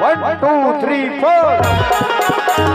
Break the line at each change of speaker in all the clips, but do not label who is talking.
1 2 3 4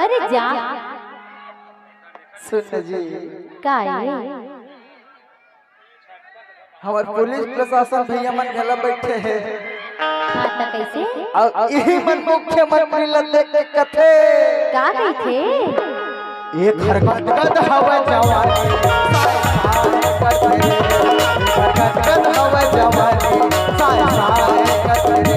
अरे जा
सुन जी
का है
हमार पुलिस प्रशासन भैया मन गला बैठे हैं
हाँ तो कैसे
और यही मन मुख्यमंत्री ला देख के कथे
का कहथे
ये खरगद हवा जवानी खरगद हवा जवानी साय साय करते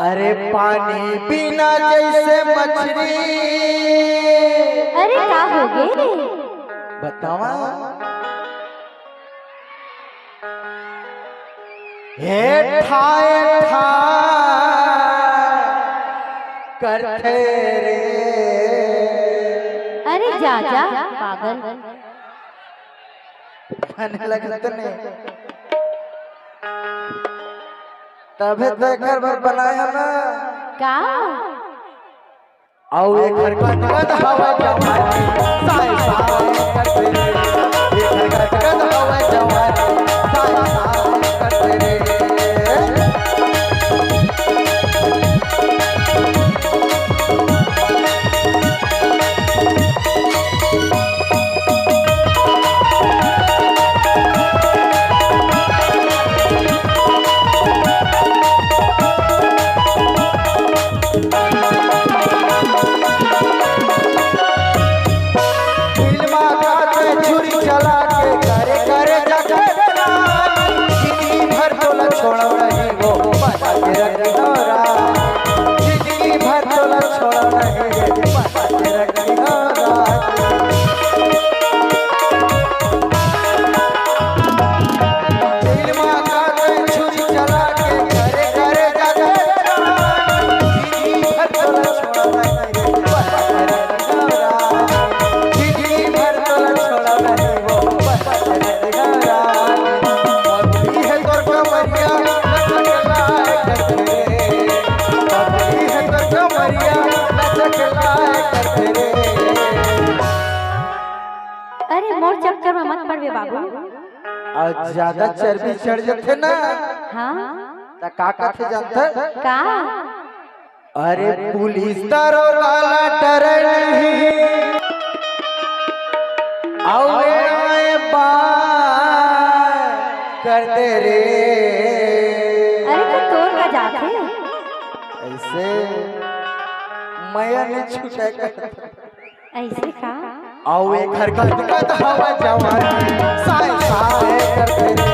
अरे पानी पीना जैसे मछली
अरे का हो गए
बतावा हे ठाए करते रे
अरे जा जा पागल
मन लगत नहीं तबे तो घर भर बनाया ना
का
आओ एक घर का हवा जवानी साय साय करते रे एक घर का हवा जवानी साय साय करते रे और ज्यादा चर्बी चढ़ जाते ना
हाँ
तो का कथे जानता
का
अरे पुलिस दरोगा डर नहीं आए बात कर दे रे।
अरे तो तोर का जाते
ऐसे मैं छूटे
ऐसे का
आओ एक हरकत हवा जवानी साए साए करते रे।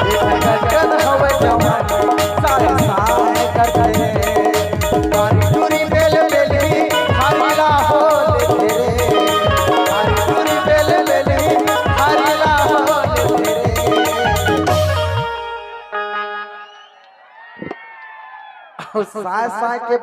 एक हरकत हवा जवानी साए साए करते रे। मारी टूरी बेल बेली हरिला हो ले रे। मारी टूरी बेल बेली हरिला हो ले रे। साए साए के